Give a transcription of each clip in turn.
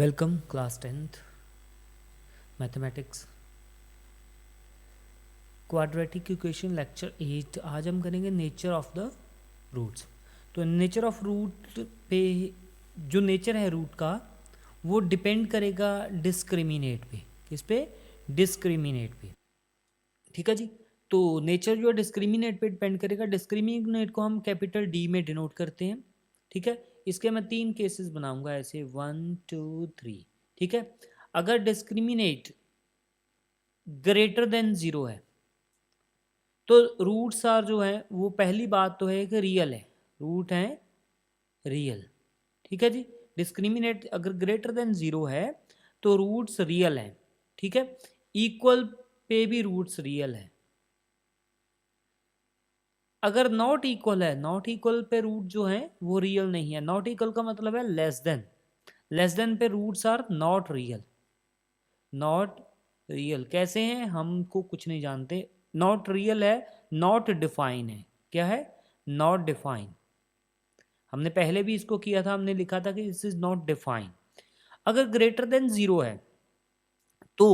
Welcome class 10th mathematics quadratic equation lecture 8। आज हम करेंगे नेचर ऑफ द रूट्स। तो नेचर ऑफ रूट पे जो नेचर है रूट का वो डिपेंड करेगा डिस्क्रिमिनेट पे। किस पे? डिस्क्रिमिनेट पे। ठीक है जी। तो नेचर जो डिस्क्रिमिनेट पे डिपेंड करेगा। डिस्क्रिमिनेट को हम कैपिटल डी में डिनोट करते हैं। ठीक है। इसके मैं 3 केसेस बनाऊंगा ऐसे 1 2 3। ठीक है। अगर डिस्क्रिमिनेट ग्रेटर देन 0 है तो रूट्स आर जो है वो पहली बात तो है कि रियल है, रूट है रियल। ठीक है जी। डिस्क्रिमिनेट अगर ग्रेटर देन 0 है तो रूट्स रियल है। ठीक है। इक्वल पे भी रूट्स रियल है। अगर नॉट इक्वल है, नॉट इक्वल पे रूट जो है वो रियल नहीं है। नॉट इक्वल का मतलब है लेस देन। लेस देन पे roots are not real. Not real कैसे हैं हमको कुछ नहीं जानते। नॉट रियल है, नॉट डिफाइन है। क्या है? Not define. हमने पहले भी इसको किया था, हमने लिखा था कि दिस इज नॉट डिफाइन। अगर ग्रेटर देन 0 है तो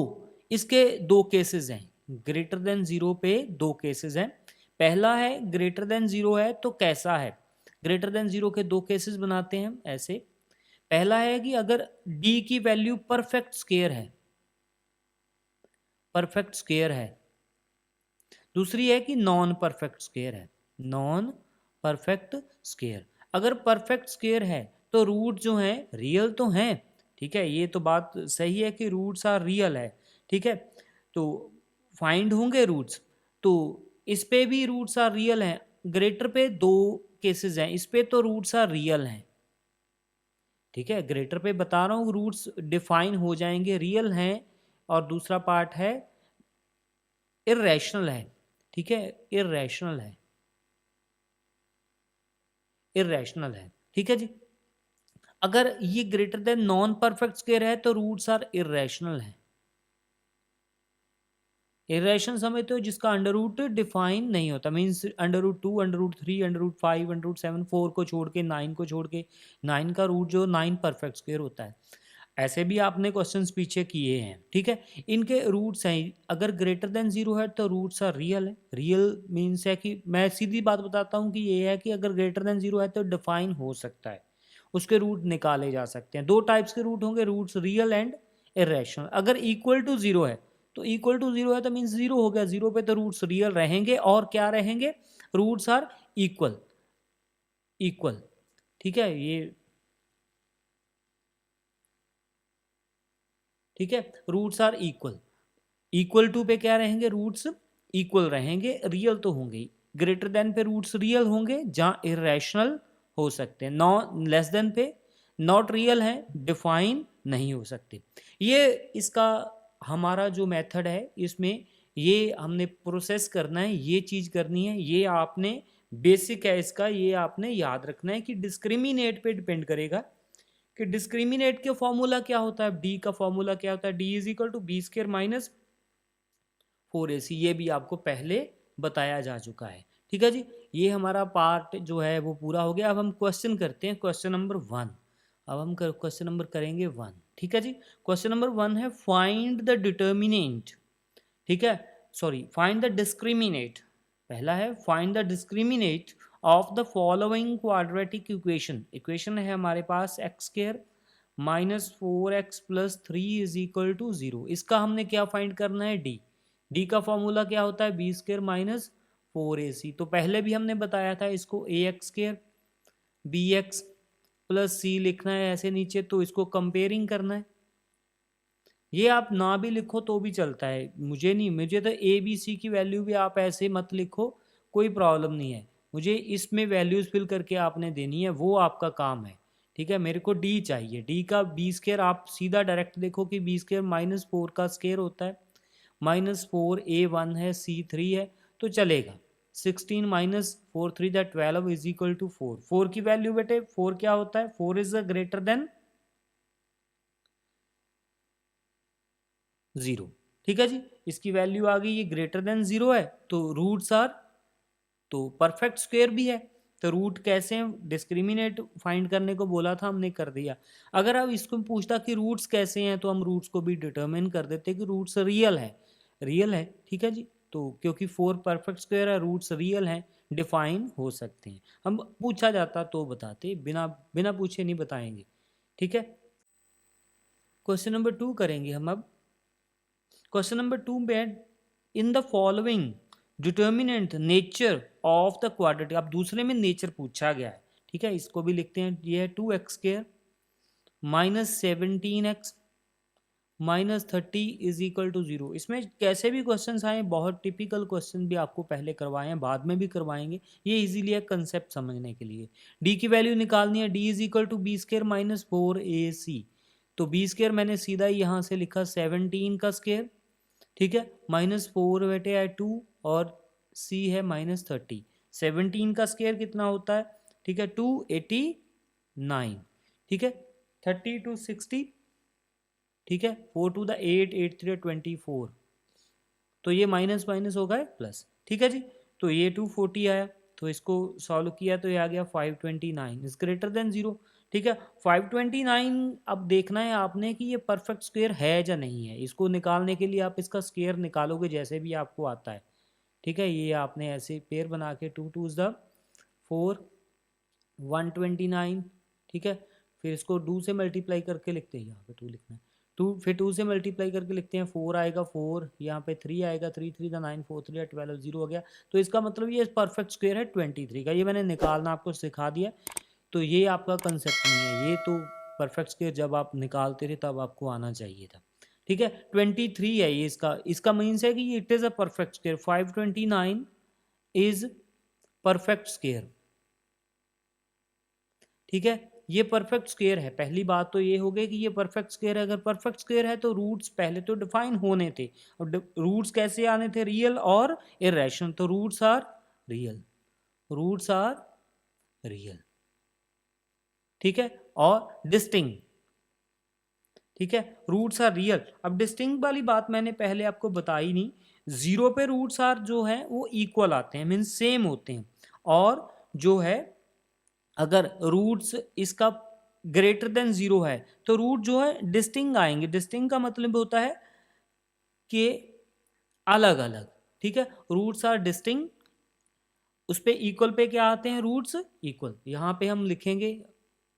इसके 2 केसेस हैं। ग्रेटर देन 0 पे 2 केसेस हैं। पहला है ग्रेटर देन 0 है तो कैसा है? ग्रेटर देन 0 के 2 केसेस बनाते हैं हम ऐसे। पहला है कि अगर d की वैल्यू परफेक्ट स्क्वायर है, परफेक्ट स्क्वायर है। दूसरी है कि नॉन परफेक्ट स्क्वायर है, नॉन परफेक्ट स्क्वायर। अगर परफेक्ट स्क्वायर है तो रूट जो है रियल तो हैं। ठीक है, ये तो बात सही है कि रूट्स आर रियल है। ठीक है, तो फाइंड होंगे रूट्स। तो इस पे भी रूट्स आर रियल हैं। ग्रेटर पे 2 केसेस हैं, इस पे तो रूट्स आर रियल हैं। ठीक है, ग्रेटर पे बता रहा हूँ रूट्स डिफाइन हो जाएंगे, रियल हैं। और दूसरा पार्ट है इर्रेशनल है। ठीक है, इर्रेशनल है, इरेशनल है। ठीक है जी। अगर ये greater than non perfect square है तो रूट्स आर इरेशनल है। इरेशनल समझते हो जिसका अंडर रूट डिफाइन नहीं होता। Means under root 2, under root 3, under root 5, under root 7, 4 को छोड़ के 9 को छोड़ के 9 का रूट जो 9 परफेक्ट स्क्वायर होता है। ऐसे भी आपने क्वेश्चंस पीछे किए हैं। ठीक है, इनके रूट्स हैं। अगर ग्रेटर देन 0 है तो रूट्स आर रियल है। रियल मीन्स है कि मैं सीधी बात बताता हूँ कि ये है कि अगर ग्रेटर देन 0 है तो डिफाइन हो सकता है, उसके रूट निकाले जा सकते हैं। 2 टाइप्स के रूट होंगे, रूट्स रियल एंड इरेशनल। अगर इक्वल टू 0 है तो इक्वल टू 0 है तो मीन्स 0 हो गया। 0 पे तो रूट्स रियल रहेंगे और क्या रहेंगे? Roots are equal, equal. ठीक है ये, ठीक है, roots are equal. Equal to पे क्या रहेंगे? रूट्स इक्वल रहेंगे, रियल तो होंगे ही। ग्रेटर देन पे रूट्स रियल होंगे जहां इरेशनल हो सकते हैं। नॉन लेस देन पे नॉट रियल है, डिफाइन नहीं हो सकते। ये इसका हमारा जो मेथड है इसमें ये हमने प्रोसेस करना है, ये चीज करनी है। ये आपने बेसिक है इसका, ये आपने याद रखना है कि डिस्क्रिमिनेट पे डिपेंड करेगा कि डिस्क्रिमिनेट के फॉर्मूला क्या होता है। डी का फॉर्मूला क्या होता है? D is equal to b square minus 4ac। ये भी आपको पहले बताया जा चुका है। ठीक है जी। ये हमारा पार्ट जो है वो पूरा हो गया। अब हम क्वेश्चन करते हैं, क्वेश्चन नंबर 1। अब हम क्वेश्चन नंबर करेंगे 1। ठीक है जी। क्वेश्चन नंबर 1 है फाइंड द डिटर्मिनेंट। ठीक है, सॉरी, फाइंड द डिस्क्रिमिनेट। पहला है find the discriminant of the following quadratic equation. Equation है हमारे पास x square minus 4x plus 3 is equal to 0। इसका हमने क्या फाइंड करना है? डी। डी का फॉर्मूला क्या होता है? B square minus 4ac। तो पहले भी हमने बताया था इसको A x square B x plus C लिखना है ऐसे नीचे, तो इसको कंपेयरिंग करना है। ये आप ना भी लिखो तो भी चलता है, मुझे नहीं, मुझे तो ए बी सी की वैल्यू भी आप ऐसे मत लिखो, कोई प्रॉब्लम नहीं है। मुझे इसमें वैल्यूज फिल करके आपने देनी है, वो आपका काम है। ठीक है, मेरे को डी चाहिए। डी का बी स्क्र आप सीधा डायरेक्ट देखो कि बी स्क्र माइनस 4 का स्क्र होता है। माइनस 4 A1 है, C3 है, तो चलेगा। 16 minus 4 3 that 12 is equal to 4। 4 की वैल्यू बेटे 4 क्या होता है? 4 इज ग्रेटर देन 0। ठीक है जी, इसकी वैल्यू आ गई, ये ग्रेटर देन 0 है तो रूट्स आर, तो परफेक्ट स्क्वायर भी है। तो रूट कैसे हैं, डिस्क्रिमिनेट फाइंड करने को बोला था, हमने कर दिया। अगर अब इसको पूछता कि रूट्स कैसे हैं, तो हम रूट्स को भी डिटर्मिन कर देते कि रूट्स रियल है, रियल है, ठीक है जी। तो क्योंकि 4 परफेक्ट स्क्वायर है, रूट्स रियल हैं, डिफाइन हो सकते हैं। हम पूछा जाता तो बताते, बिना बिना पूछे नहीं बताएंगे, ठीक है। क्वेश्चन नंबर 2 करेंगे हम अब। क्वेश्चन नंबर 2 में in the following determinant nature of the quadratic, अब दूसरे में नेचर पूछा गया है, ठीक है। इसको भी लिखते हैं, ये है 2x² -17x -30 is equal to 0। इसमें कैसे भी क्वेश्चंस आए, बहुत टिपिकल क्वेश्चन भी आपको पहले करवाए हैं, बाद में भी करवाएंगे, ये इजीली है कंसेप्ट समझने के लिए। डी की वैल्यू निकालनी है, d is equal to b² - 4ac। तो b² मैंने सीधा यहाँ से लिखा 17 का स्क्वायर, ठीक है, -4/2 और c है -30। 17 का स्क्वायर कितना होता है, ठीक है, 289, ठीक है, 30 to 60, ठीक है, 4 to the 8, 8 3 24, तो ये माइनस माइनस हो गए प्लस, ठीक है जी। तो ये 240 आया, तो इसको सॉल्व किया तो ये आ गया 529 इज ग्रेटर देन 0, ठीक है। 529 अब देखना है आपने कि ये परफेक्ट स्क्वायर है या नहीं है। इसको निकालने के लिए आप इसका स्क्वायर निकालोगे जैसे भी आपको आता है, ठीक है। ये आपने ऐसे पेयर बना के 2 2 द 4 129, ठीक है। फिर इसको 2 से मल्टीप्लाई करके लिखते हैं, यहाँ पे 2 लिखना है, 2 फिर 2 से मल्टीप्लाई करके लिखते हैं, 4 आएगा 4, यहाँ पे 3 आएगा, 3 3 द 9 4 3 12 0 हो गया। तो इसका मतलब ये परफेक्ट स्क्वायर है 23 का। ये मैंने निकालना आपको सिखा दिया, तो ये आपका कंसेप्ट नहीं है, ये तो परफेक्ट स्क्वायर जब आप निकालते थे तब आपको आना चाहिए था, ठीक है। 23 है ये, इसका मीन्स है कि it is a perfect square. 529 is perfect square, ठीक है। ये परफेक्ट स्क्वायर है। पहली बात तो ये हो गई कि ये परफेक्ट स्क्वायर है। अगर परफेक्ट स्क्वायर है तो रूट्स पहले तो डिफाइन होने थे, और रूट्स कैसे आने थे, रियल और इरेशनल। तो roots are real, roots are real, ठीक है, और डिस्टिंक्ट, ठीक है, रूट्स आर रियल। अब डिस्टिंक्ट वाली बात मैंने पहले आपको बताई नहीं। 0 पे रूट्स आर जो है वो इक्वल आते हैं, मीन्स सेम होते हैं, और जो है अगर रूट्स इसका ग्रेटर देन 0 है तो रूट जो है डिस्टिंक्ट आएंगे। डिस्टिंक्ट का मतलब होता है कि अलग अलग, ठीक है। रूट्स आर डिस्टिंक्ट, उस पे इक्वल पे क्या आते हैं, रूट्स इक्वल। यहाँ पे हम लिखेंगे,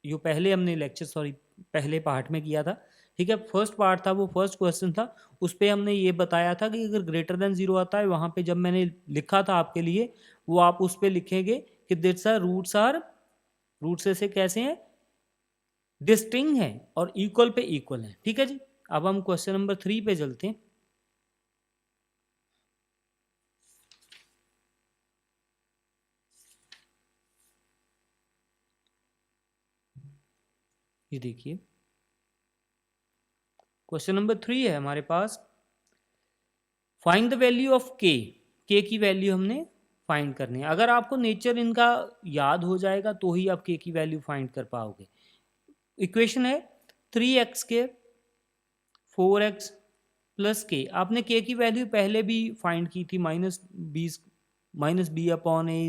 जो पहले हमने लेक्चर पहले पार्ट में किया था, ठीक है, फर्स्ट पार्ट था, वो फर्स्ट क्वेश्चन था, उस पे हमने ये बताया था कि अगर ग्रेटर देन 0 आता है, वहाँ पे जब मैंने लिखा था आपके लिए, वो आप उस पे लिखेंगे कि दिट्स आर रूट्स आर, रूट्स ऐसे कैसे हैं, डिस्टिंक्ट है और इक्वल पे इक्वल है, ठीक है जी। अब हम क्वेश्चन नंबर 3 पे चलते हैं। ये देखिए क्वेश्चन नंबर 3 है हमारे पास, फाइंड द वैल्यू ऑफ के की वैल्यू हमने फाइंड करनी है। अगर आपको नेचर इनका याद हो जाएगा तो ही आप के की वैल्यू फाइंड कर पाओगे। इक्वेशन है 3x² 4x प्लस के। आपने के की वैल्यू पहले भी फाइंड की थी, -b/a,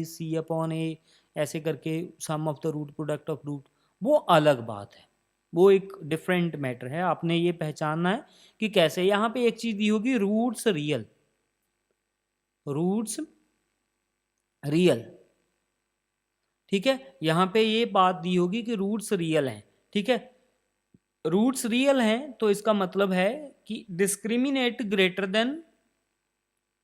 c/a, ऐसे करके sum of the root, product of root, वो अलग बात है, वो एक डिफरेंट मैटर है। आपने ये पहचानना है कि कैसे। यहाँ पे एक चीज दी होगी, रूट्स रियल, रूट्स रियल, ठीक है। यहाँ पे ये बात दी होगी कि रूट्स रियल हैं, ठीक है। रूट्स रियल हैं तो इसका मतलब है कि डिस्क्रिमिनेट ग्रेटर देन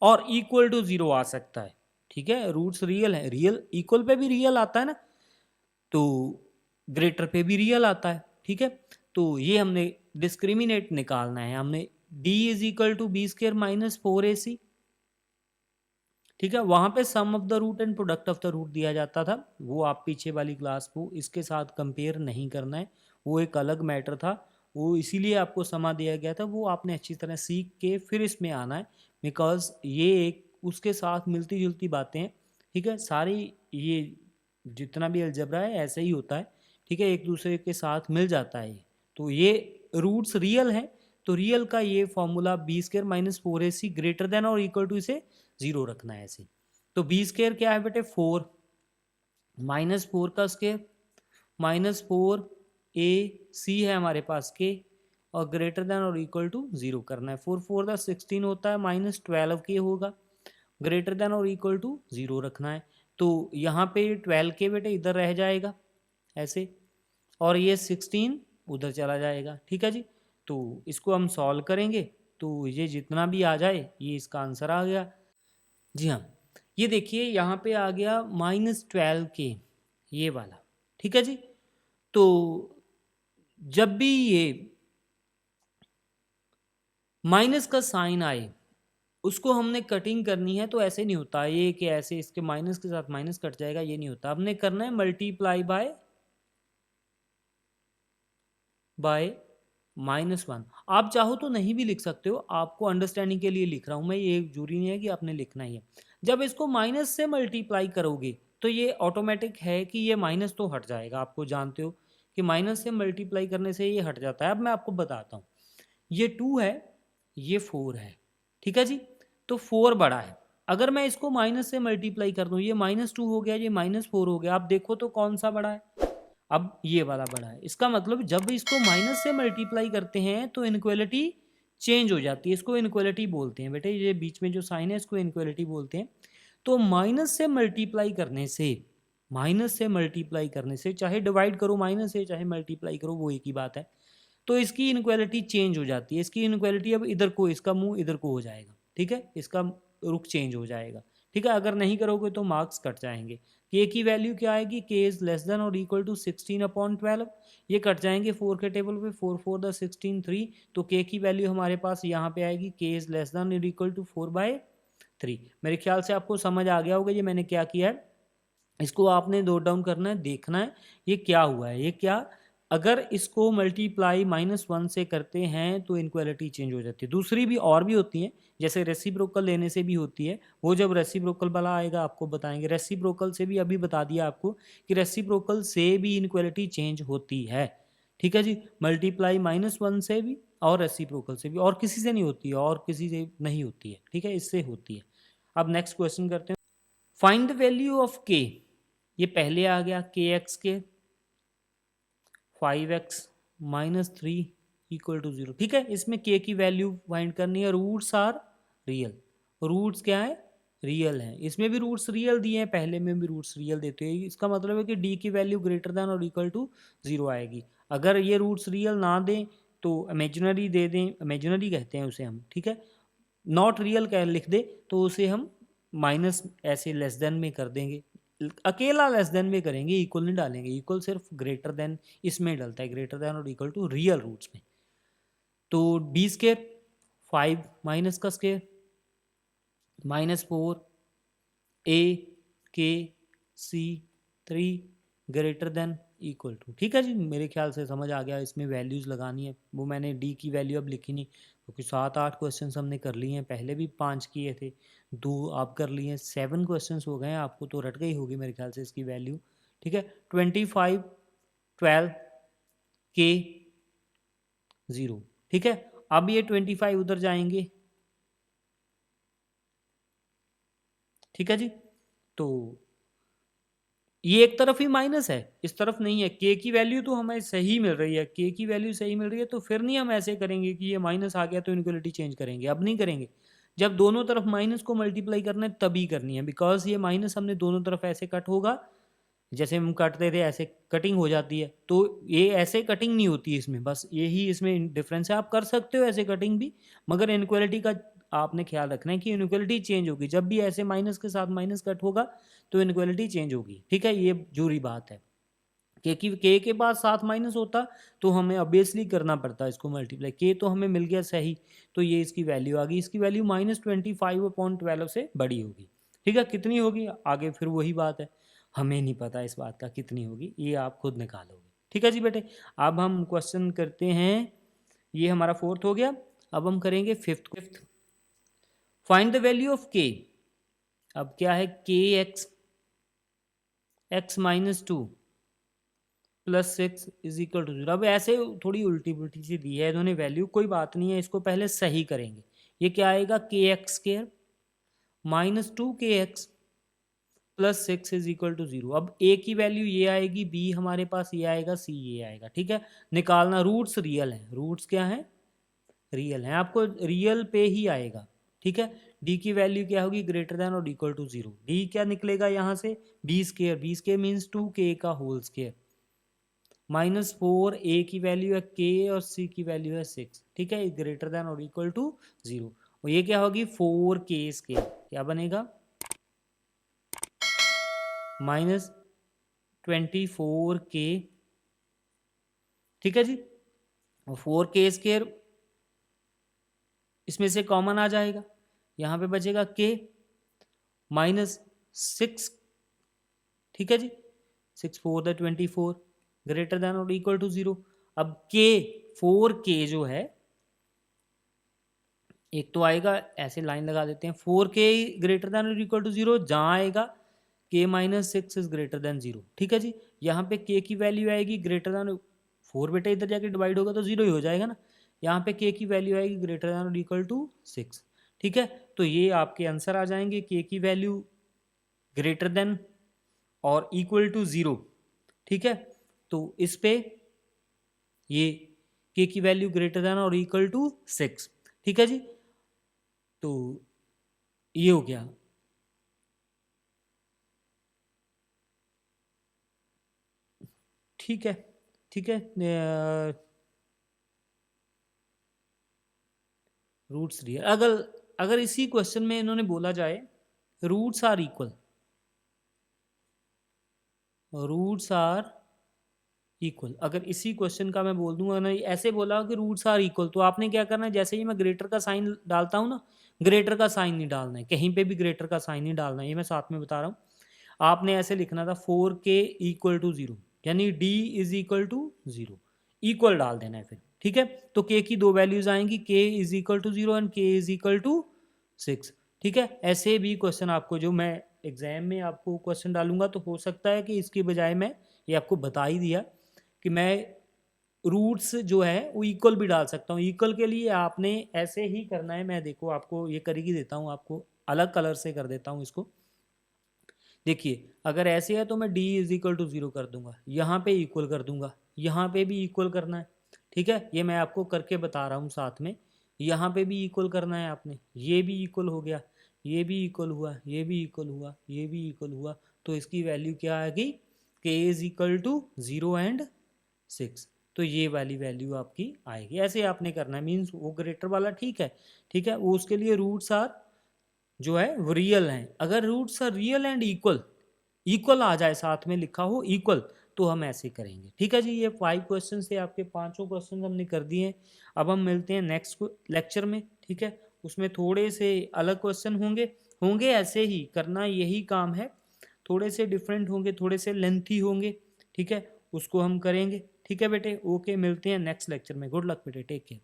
और इक्वल टू 0 आ सकता है, ठीक है। रूट्स रियल है, रियल इक्वल पे भी रियल आता है ना, तो ग्रेटर पे भी रियल आता है, ठीक है। तो ये हमने डिस्क्रिमिनेट निकालना है। हमने d is equal to b² - 4ac, ठीक है। वहां पे sum of the root and product of the root दिया जाता था, वो आप पीछे वाली क्लास को इसके साथ कंपेयर नहीं करना है, वो एक अलग मैटर था, वो इसीलिए आपको समा दिया गया था, वो आपने अच्छी तरह सीख के फिर इसमें आना है, बिकॉज ये एक उसके साथ मिलती जुलती बातें हैं, ठीक है। सारी ये जितना भी अलजबरा है ऐसे ही होता है, ठीक है, एक दूसरे के साथ मिल जाता है। तो ये रूट्स रियल हैं, तो रियल का ये formula b² - 4ac greater than और इक्वल टू इसे 0 रखना है ऐसे। तो b² क्या है बेटे 4, -4 का स्क्वायर, -4 ए सी है हमारे पास के, और ग्रेटर देन और इक्वल टू 0 करना है। 4 4 द 16 होता है, -12 के होगा, ग्रेटर देन और इक्वल टू 0 रखना है। तो यहाँ पे 12 के बेटे इधर रह जाएगा ऐसे, और ये 16 उधर चला जाएगा। ठीक है जी। तो इसको हम सॉल्व करेंगे तो ये जितना भी आ जाए ये इसका आंसर आ गया। जी हाँ, ये देखिए यहाँ पे आ गया -12 के, ये वाला। ठीक है जी। तो जब भी ये माइनस का साइन आए उसको हमने कटिंग करनी है, तो ऐसे नहीं होता ये कि ऐसे इसके माइनस के साथ माइनस कट जाएगा, ये नहीं होता। हमने करना है मल्टीप्लाई बाय -1। आप चाहो तो नहीं भी लिख सकते हो, आपको अंडरस्टैंडिंग के लिए लिख रहा हूं मैं, ये जरूरी नहीं है कि आपने लिखना ही है। जब इसको माइनस से मल्टीप्लाई करोगे तो ये ऑटोमेटिक है कि ये माइनस तो हट जाएगा, आपको जानते हो कि माइनस से मल्टीप्लाई करने से ये हट जाता है। अब मैं आपको बताता हूँ, ये 2 है, ये 4 है। ठीक है जी। तो 4 बड़ा है, अगर मैं इसको माइनस से मल्टीप्लाई कर दूं, ये -2 हो गया, ये -4 हो गया। आप देखो तो कौन सा बड़ा है? अब ये वाला बड़ा है। इसका मतलब जब इसको माइनस से मल्टीप्लाई करते हैं तो इनक्वलिटी चेंज हो जाती है, इसको इनक्वलिटी बोलते हैं बेटे। ये बीच में जो साइन है इसको इनक्वलिटी बोलते हैं। तो माइनस से मल्टीप्लाई करने से, चाहे डिवाइड करो माइनस से चाहे मल्टीप्लाई करो, वो एक ही बात है। तो इसकी इनक्वलिटी चेंज हो जाती है। इसकी इनक्वलिटी अब इधर को, इसका मुंह इधर को हो जाएगा। ठीक है, इसका रुख चेंज हो जाएगा। ठीक है, अगर नहीं करोगे तो मार्क्स कट जाएंगे। के की वैल्यू क्या आएगी? के इज लेस देन और इक्वल टू 16/12। ये कट जाएंगे 4 के टेबल पे, 4 4 द 16 3। तो के की वैल्यू हमारे पास यहाँ पे आएगी, के इज लेस देन और इक्वल टू 4/3। मेरे ख्याल से आपको समझ आ गया होगा ये मैंने क्या किया है। इसको आपने नोट डाउन करना है, देखना है ये क्या हुआ है। ये क्या, अगर इसको मल्टीप्लाई -1 से करते हैं तो इनक्वलिटी चेंज हो जाती है। दूसरी भी और भी होती हैं, जैसे रेसिप्रोकल लेने से भी होती है। वो जब रेसिप्रोकल वाला आएगा आपको बताएंगे। रेसिप्रोकल से भी अभी बता दिया आपको कि रेसिप्रोकल से भी इनक्वलिटी चेंज होती है। ठीक है जी, मल्टीप्लाई -1 से भी और रेसिप्रोकल से भी, और किसी से नहीं होती है, और किसी से नहीं होती है। ठीक है, इससे होती है। अब नेक्स्ट क्वेश्चन करते हैं। फाइंड द वैल्यू ऑफ के। ये पहले आ गया के एक्स के 5x -3 इक्वल टू 0। ठीक है, इसमें के की वैल्यू फाइंड करनी है। रूट्स आर रियल, रूट्स क्या है? रियल है। इसमें भी रूट्स रियल दिए हैं, पहले में भी रूट्स रियल देते हैं। इसका मतलब है कि डी की वैल्यू ग्रेटर देन और इक्वल टू 0 आएगी। अगर ये रूट्स रियल ना दें तो इमेजिनरी दे दें, इमेजिनरी कहते हैं उसे हम। ठीक है, नॉट रियल कह लिख दे तो उसे हम माइनस ऐसे लेस देन में कर देंगे। अकेला लेस देन में करेंगे, इक्वल नहीं डालेंगे। इक्वल सिर्फ ग्रेटर देन इसमें डलता है, ग्रेटर देन और इक्वल टू रियल रूट्स में। तो डी स्केयर 5 माइनस का स्केयर -4 ए के सी 3 ग्रेटर देन इक्वल टू। ठीक है जी, मेरे ख्याल से समझ आ गया। इसमें वैल्यूज़ लगानी है, वो मैंने डी की वैल्यू अब लिखी नहीं, क्योंकि 7-8 क्वेश्चन हमने कर लिए हैं। पहले भी 5 किए थे, 2 आप कर लिए, 7 क्वेश्चन हो गए हैं। आपको तो रट गई होगी मेरे ख्याल से इसकी वैल्यू। ठीक है, 25 12 के 0। ठीक है, अब ये 25 उधर जाएंगे। ठीक है जी, तो ये एक तरफ ही माइनस है, इस तरफ नहीं है। के की वैल्यू तो हमें सही मिल रही है, के की वैल्यू सही मिल रही है, तो फिर नहीं हम ऐसे करेंगे कि ये माइनस आ गया तो इनक्वलिटी चेंज करेंगे। अब नहीं करेंगे। जब दोनों तरफ माइनस को मल्टीप्लाई करना है तभी करनी है, बिकॉज ये माइनस हमने दोनों तरफ ऐसे कट होगा, जैसे हम काटते थे ऐसे कटिंग हो जाती है। तो ये ऐसे कटिंग नहीं होती इसमें, बस यही इसमें डिफरेंस है। आप कर सकते हो ऐसे कटिंग भी, मगर इनक्वलिटी का आपने ख्याल रखना है कि इनक्वलिटी चेंज होगी। जब भी ऐसे माइनस के साथ माइनस कट होगा तो इनक्वलिटी चेंज होगी। ठीक है, ये जरूरी बात है। के के बाद साथ माइनस होता तो हमें ऑब्वियसली करना पड़ता इसको मल्टीप्लाई। के तो हमें मिल गया सही, तो ये इसकी वैल्यू आ गई। इसकी वैल्यू -25/12 से बड़ी होगी। ठीक है, कितनी होगी आगे फिर वही बात है, हमें नहीं पता इस बात का कितनी होगी, ये आप खुद निकालोगे। ठीक है जी बेटे, अब हम क्वेश्चन करते हैं। ये हमारा 4th हो गया। अब हम करेंगे 5th। Find the value of के। अब क्या है? के एक्स -2 +6 इज इक्वल टू 0। अब ऐसे थोड़ी उल्टी पुल्टी सी दी है इन्होंने वैल्यू, कोई बात नहीं है, इसको पहले सही करेंगे। ये क्या आएगा? के एक्स स्केयर -2 के x plus 6 is equal to 0। अब ए की वैल्यू ये आएगी, बी हमारे पास ये आएगा, सी ये आएगा। ठीक है, निकालना, रूट्स रियल हैं, रूट्स क्या हैं, रियल हैं, आपको रियल पे ही आएगा। ठीक है, डी की वैल्यू क्या होगी, ग्रेटर देन और इक्वल टू 0। डी क्या निकलेगा यहाँ से, b square, b square means 2k का होल स्केयर, -4, ए की वैल्यू है k और सी की वैल्यू है 6। ठीक है, ग्रेटर देन और इक्वल टू 0। और ये क्या होगी, 4k स्केयर, क्या बनेगा, -24k। ठीक है जी, और 4k स्केयर इसमें से कॉमन आ जाएगा, यहाँ पे बचेगा k -6। ठीक है जी, 6 4 द 24, ग्रेटर देन और इक्वल टू 0। अब k, 4k जो है, एक तो आएगा, ऐसे लाइन लगा देते हैं, 4k ग्रेटर देन और इक्वल टू 0, जहाँ आएगा k -6 इज ग्रेटर देन 0। ठीक है जी, यहाँ पे k की वैल्यू आएगी ग्रेटर देन 4, बेटा इधर जाके डिवाइड होगा तो 0 ही हो जाएगा ना, यहाँ पे k की वैल्यू आएगी ग्रेटर देन और इक्वल टू 6। ठीक है, तो ये आपके आंसर आ जाएंगे, k की वैल्यू ग्रेटर देन और इक्वल टू 0। ठीक है, तो इस पे ये k की वैल्यू ग्रेटर देन और इक्वल टू 6। ठीक है जी, तो ये हो गया। ठीक है, ठीक है, रूट्स रियल, अगर अगर इसी क्वेश्चन में इन्होंने बोला जाए roots are equal, roots are equal, अगर इसी क्वेश्चन का मैं बोल दूंगा ना, ऐसे बोला कि रूट्स आर इक्वल, तो आपने क्या करना है, जैसे ही मैं ग्रेटर का साइन डालता हूँ ना, ग्रेटर का साइन नहीं डालना है, कहीं पे भी ग्रेटर का साइन नहीं डालना है, ये मैं साथ में बता रहा हूँ। आपने ऐसे लिखना था 4k इक्वल टू 0, यानी d is equal to 0, equal डाल देना है फिर। ठीक है, तो k की दो वैल्यूज आएंगी, k is equal to 0 and k is equal to 6। ठीक है, ऐसे भी क्वेश्चन आपको, जो मैं एग्जाम में आपको क्वेश्चन डालूंगा, तो हो सकता है कि इसकी बजाय मैं ये आपको बता ही दिया कि मैं रूट्स जो है वो इक्वल भी डाल सकता हूँ। इक्वल के लिए आपने ऐसे ही करना है, मैं देखो आपको ये कर ही देता हूँ, आपको अलग कलर से कर देता हूँ इसको। देखिए, अगर ऐसे है तो मैं d इज इक्वल टू 0 कर दूंगा, यहाँ पे इक्वल कर दूंगा, यहाँ पे भी इक्वल करना है। ठीक है, ये मैं आपको करके बता रहा हूँ साथ में, यहाँ पे भी इक्वल करना है आपने, ये भी इक्वल हो गया, ये भी इक्वल हुआ, ये भी इक्वल हुआ, ये भी इक्वल हुआ, तो इसकी वैल्यू क्या आ गई, k is equal to 0 and 6। तो ये वाली वैल्यू आपकी आएगी, ऐसे आपने करना है, मीन्स वो ग्रेटर वाला। ठीक है, ठीक है, वो उसके लिए रूट्स आर जो है वो रियल हैं। अगर roots are real and equal, equal आ जाए साथ में लिखा हो इक्वल, तो हम ऐसे करेंगे। ठीक है जी, ये 5 क्वेश्चन थे आपके, पांचों क्वेश्चन हमने कर दिए। अब हम मिलते हैं नेक्स्ट लेक्चर में। ठीक है, उसमें थोड़े से अलग क्वेश्चन होंगे, होंगे ऐसे ही, करना यही काम है, थोड़े से डिफरेंट होंगे, थोड़े से लेंथी होंगे। ठीक है, उसको हम करेंगे। ठीक है बेटे, ओके, मिलते हैं नेक्स्ट लेक्चर में। गुड लक बेटे, टेक केयर।